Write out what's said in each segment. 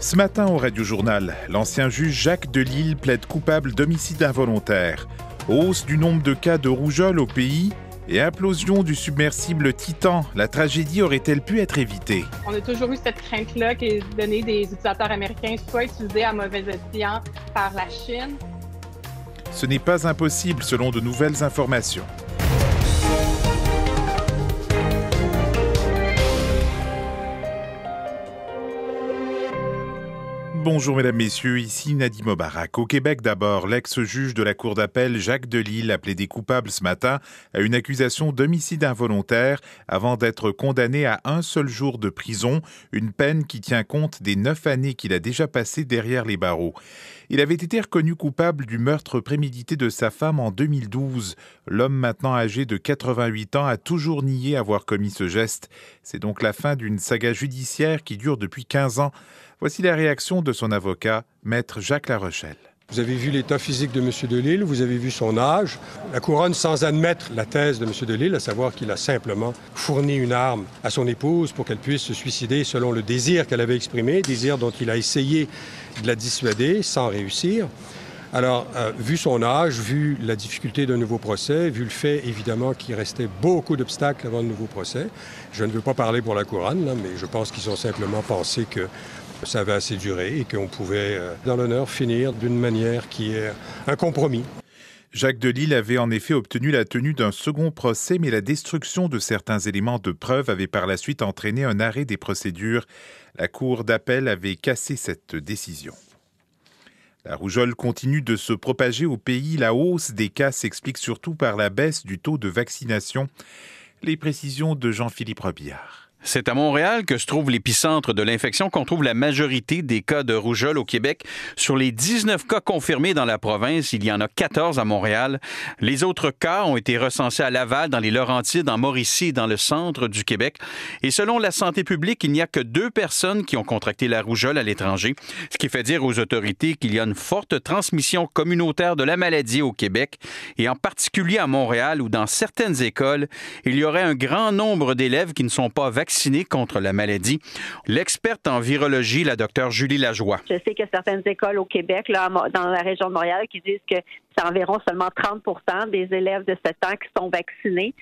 Ce matin au Radio-Journal, l'ancien juge Jacques Delisle plaide coupable d'homicide involontaire. Hausse du nombre de cas de rougeole au pays et implosion du submersible Titan. La tragédie aurait-elle pu être évitée? On a toujours eu cette crainte-là qui est donnée des utilisateurs américains, soit utilisés à mauvais escient par la Chine. Ce n'est pas impossible selon de nouvelles informations. Bonjour mesdames, messieurs, ici Nadim Obarak. Au Québec d'abord, l'ex-juge de la Cour d'appel Jacques Delisle a plaidé coupable ce matin à une accusation d'homicide involontaire avant d'être condamné à un seul jour de prison, une peine qui tient compte des 9 années qu'il a déjà passées derrière les barreaux. Il avait été reconnu coupable du meurtre prémédité de sa femme en 2012. L'homme maintenant âgé de 88 ans a toujours nié avoir commis ce geste. C'est donc la fin d'une saga judiciaire qui dure depuis 15 ans. Voici la réaction de son avocat, maître Jacques Larochelle. Vous avez vu l'état physique de M. Delisle, vous avez vu son âge. La couronne, sans admettre la thèse de M. Delisle, à savoir qu'il a simplement fourni une arme à son épouse pour qu'elle puisse se suicider selon le désir qu'elle avait exprimé, désir dont il a essayé de la dissuader sans réussir. Alors, vu son âge, vu la difficulté d'un nouveau procès, vu le fait, évidemment, qu'il restait beaucoup d'obstacles avant le nouveau procès, je ne veux pas parler pour la couronne, là, mais je pense qu'ils ont simplement pensé que ça avait assez duré et qu'on pouvait, dans l'honneur, finir d'une manière qui est un compromis. Jacques Delisle avait en effet obtenu la tenue d'un second procès, mais la destruction de certains éléments de preuve avait par la suite entraîné un arrêt des procédures. La Cour d'appel avait cassé cette décision. La rougeole continue de se propager au pays. La hausse des cas s'explique surtout par la baisse du taux de vaccination. Les précisions de Jean-Philippe Robillard. C'est à Montréal que se trouve l'épicentre de l'infection qu'on trouve la majorité des cas de rougeole au Québec. Sur les 19 cas confirmés dans la province, il y en a 14 à Montréal. Les autres cas ont été recensés à Laval, dans les Laurentides, en Mauricie et dans le centre du Québec. Et selon la santé publique, il n'y a que 2 personnes qui ont contracté la rougeole à l'étranger, ce qui fait dire aux autorités qu'il y a une forte transmission communautaire de la maladie au Québec, et en particulier à Montréal, où dans certaines écoles, il y aurait un grand nombre d'élèves qui ne sont pas vaccinés contre la maladie. L'experte en virologie, la docteure Julie Lajoie. Je sais qu'il y a certaines écoles au Québec, là, dans la région de Montréal, qui disent que c'est environ seulement 30 % des élèves de 7 ans qui sont vaccinés.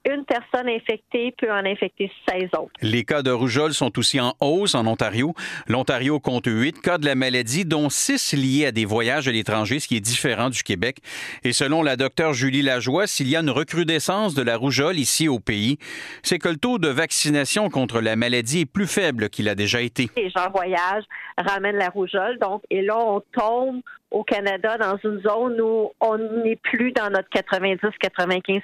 Une personne infectée peut en infecter 16 autres. Les cas de rougeole sont aussi en hausse en Ontario. L'Ontario compte 8 cas de la maladie, dont 6 liés à des voyages à l'étranger, ce qui est différent du Québec. Et selon la docteure Julie Lajoie, s'il y a une recrudescence de la rougeole ici au pays, c'est que le taux de vaccination contre la maladie est plus faible qu'il a déjà été. Les gens voyagent, ramènent la rougeole, donc, et là, on tombe au Canada dans une zone où on n'est plus dans notre 90-95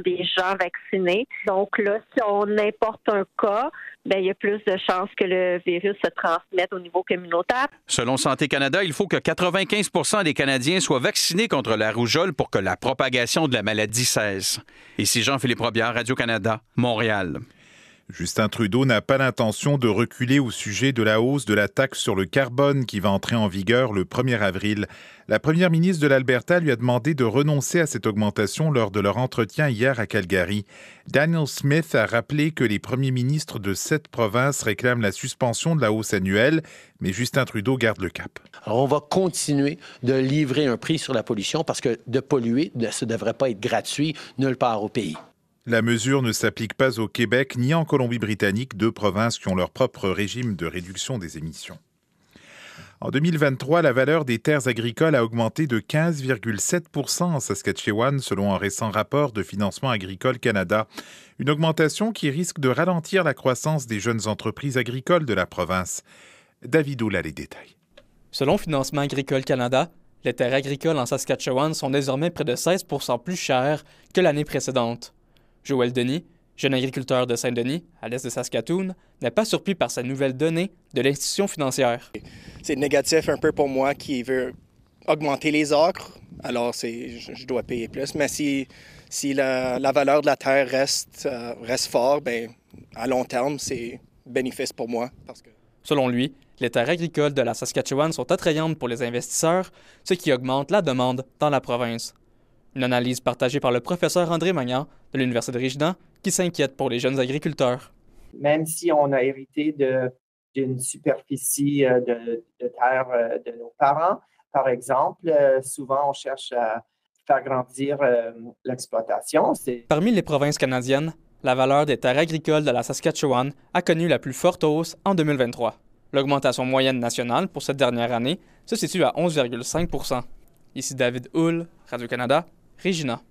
% des gens vaccinés. Donc là, si on importe un cas, il y a plus de chances que le virus se transmette au niveau communautaire. Selon Santé Canada, il faut que 95 % des Canadiens soient vaccinés contre la rougeole pour que la propagation de la maladie cesse. Ici Jean-Philippe Robillard, Radio-Canada, Montréal. Justin Trudeau n'a pas l'intention de reculer au sujet de la hausse de la taxe sur le carbone qui va entrer en vigueur le 1er avril. La première ministre de l'Alberta lui a demandé de renoncer à cette augmentation lors de leur entretien hier à Calgary. Daniel Smith a rappelé que les premiers ministres de 7 provinces réclament la suspension de la hausse annuelle, mais Justin Trudeau garde le cap. Alors on va continuer de livrer un prix sur la pollution parce que de polluer, ça ne devrait pas être gratuit nulle part au pays. La mesure ne s'applique pas au Québec ni en Colombie-Britannique, 2 provinces qui ont leur propre régime de réduction des émissions. En 2023, la valeur des terres agricoles a augmenté de 15,7 % en Saskatchewan, selon un récent rapport de Financement agricole Canada. Une augmentation qui risque de ralentir la croissance des jeunes entreprises agricoles de la province. David Oula les détails. Selon Financement agricole Canada, les terres agricoles en Saskatchewan sont désormais près de 16 % plus chères que l'année précédente. Joël Denis, jeune agriculteur de Saint-Denis, à l'est de Saskatoon, n'est pas surpris par cette nouvelle donnée de l'institution financière. C'est négatif un peu pour moi qui veut augmenter les acres, alors je dois payer plus. Mais si la valeur de la terre reste fort, à long terme, c'est bénéfice pour moi. Selon lui, les terres agricoles de la Saskatchewan sont attrayantes pour les investisseurs, ce qui augmente la demande dans la province. Une analyse partagée par le professeur André Magnan de l'Université de Regina qui s'inquiète pour les jeunes agriculteurs. Même si on a hérité de d'une superficie de terre de nos parents. Par exemple, souvent, on cherche à faire grandir l'exploitation. Parmi les provinces canadiennes, la valeur des terres agricoles de la Saskatchewan a connu la plus forte hausse en 2023. L'augmentation moyenne nationale pour cette dernière année se situe à 11,5 %. Ici David Hull, Radio-Canada, Regina.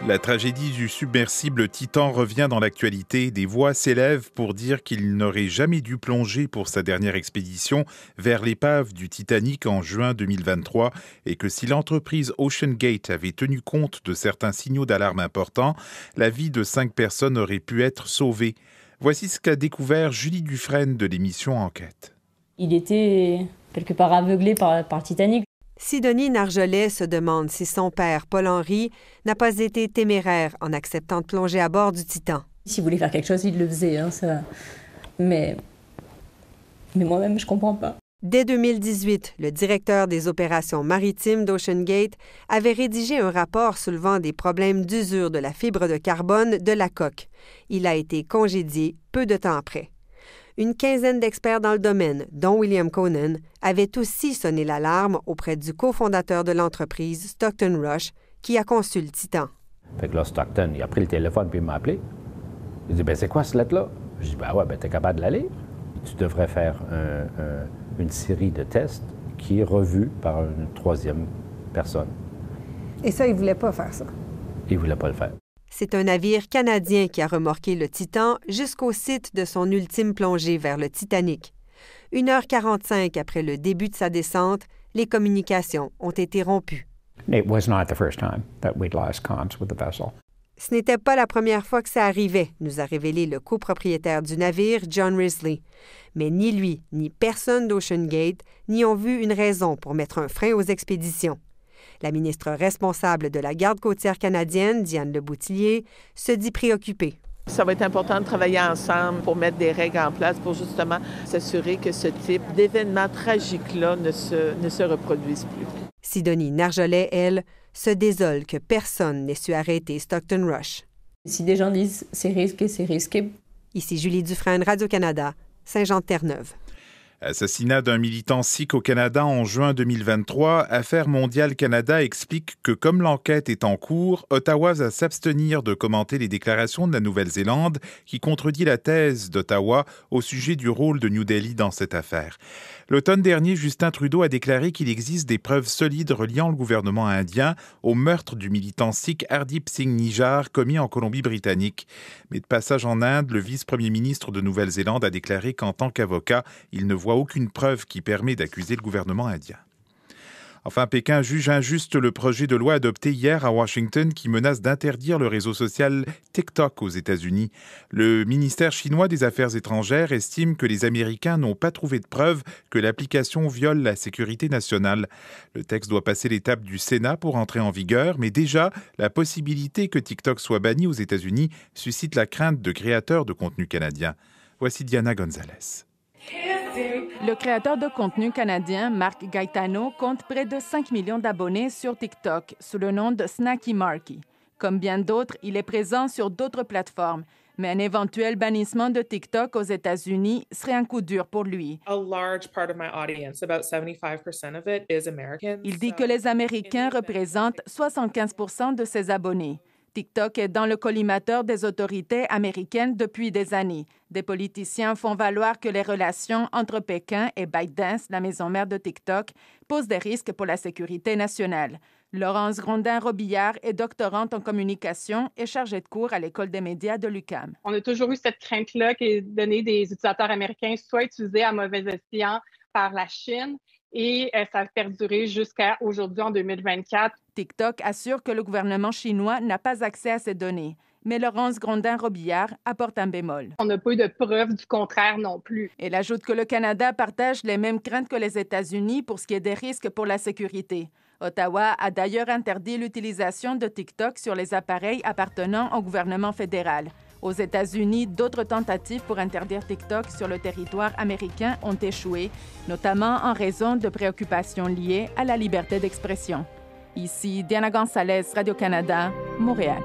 La tragédie du submersible Titan revient dans l'actualité. Des voix s'élèvent pour dire qu'il n'aurait jamais dû plonger pour sa dernière expédition vers l'épave du Titanic en juin 2023 et que si l'entreprise OceanGate avait tenu compte de certains signaux d'alarme importants, la vie de 5 personnes aurait pu être sauvée. Voici ce qu'a découvert Julie Dufresne de l'émission Enquête. Il était quelque part aveuglé par Titanic. Sidonie Narjolet se demande si son père, Paul-Henri, n'a pas été téméraire en acceptant de plonger à bord du Titan. S'il voulait faire quelque chose, il le faisait. Ça... Mais moi-même, je comprends pas. Dès 2018, le directeur des opérations maritimes d'OceanGate avait rédigé un rapport soulevant des problèmes d'usure de la fibre de carbone de la coque. Il a été congédié peu de temps après. Une quinzaine d'experts dans le domaine, dont William Conan, avaient aussi sonné l'alarme auprès du cofondateur de l'entreprise, Stockton Rush, qui a conçu le Titan. Fait que là, Stockton, il a pris le téléphone puis il m'a appelé. Il dit, c'est quoi ce lettre-là? Je dis, t'es capable de la lire. Tu devrais faire une série de tests qui est revue par une troisième personne. Et ça, il ne voulait pas faire ça? Il ne voulait pas le faire. C'est un navire canadien qui a remorqué le Titan jusqu'au site de son ultime plongée vers le Titanic. 1h45 après le début de sa descente, les communications ont été rompues. It was not the first time that we'd lost comms with the vessel. Ce n'était pas la première fois que ça arrivait, nous a révélé le copropriétaire du navire, John Risley. Mais ni lui, ni personne d'OceanGate n'y ont vu une raison pour mettre un frein aux expéditions. La ministre responsable de la garde côtière canadienne, Diane Leboutillier, se dit préoccupée. Ça va être important de travailler ensemble pour mettre des règles en place pour justement s'assurer que ce type d'événement tragique-là ne se reproduise plus. Sidonie Narjolet, elle, se désole que personne n'ait su arrêter Stockton Rush. Si des gens disent c'est risqué, c'est risqué. Ici Julie Dufresne, Radio-Canada, Saint-Jean-de-Terre-Neuve. Assassinat d'un militant sikh au Canada en juin 2023, Affaires mondiales Canada explique que comme l'enquête est en cours, Ottawa va s'abstenir de commenter les déclarations de la Nouvelle-Zélande qui contredit la thèse d'Ottawa au sujet du rôle de New Delhi dans cette affaire. L'automne dernier, Justin Trudeau a déclaré qu'il existe des preuves solides reliant le gouvernement indien au meurtre du militant sikh Hardeep Singh Nijjar commis en Colombie-Britannique. Mais de passage en Inde, le vice-premier ministre de Nouvelle-Zélande a déclaré qu'en tant qu'avocat, il ne voit aucune preuve qui permet d'accuser le gouvernement indien. Enfin, Pékin juge injuste le projet de loi adopté hier à Washington qui menace d'interdire le réseau social TikTok aux États-Unis. Le ministère chinois des Affaires étrangères estime que les Américains n'ont pas trouvé de preuve que l'application viole la sécurité nationale. Le texte doit passer l'étape du Sénat pour entrer en vigueur, mais déjà, la possibilité que TikTok soit banni aux États-Unis suscite la crainte de créateurs de contenu canadiens. Voici Diana Gonzalez. Le créateur de contenu canadien, Mark Gaetano, compte près de 5 millions d'abonnés sur TikTok sous le nom de Snacky Marky. Comme bien d'autres, il est présent sur d'autres plateformes, mais un éventuel bannissement de TikTok aux États-Unis serait un coup dur pour lui. Il dit que les Américains représentent 75% de ses abonnés. TikTok est dans le collimateur des autorités américaines depuis des années. Des politiciens font valoir que les relations entre Pékin et ByteDance, la maison mère de TikTok, posent des risques pour la sécurité nationale. Laurence Grondin-Robillard est doctorante en communication et chargée de cours à l'École des médias de l'UQAM. On a toujours eu cette crainte-là qui est donnée des utilisateurs américains, soit utilisés à mauvais escient par la Chine, et ça a perduré jusqu'à aujourd'hui, en 2024. TikTok assure que le gouvernement chinois n'a pas accès à ces données. Mais Laurence Grondin-Robillard apporte un bémol. On n'a pas eu de preuve du contraire non plus. Elle ajoute que le Canada partage les mêmes craintes que les États-Unis pour ce qui est des risques pour la sécurité. Ottawa a d'ailleurs interdit l'utilisation de TikTok sur les appareils appartenant au gouvernement fédéral. Aux États-Unis, d'autres tentatives pour interdire TikTok sur le territoire américain ont échoué, notamment en raison de préoccupations liées à la liberté d'expression. Ici, Diana Gonzalez, Radio-Canada, Montréal.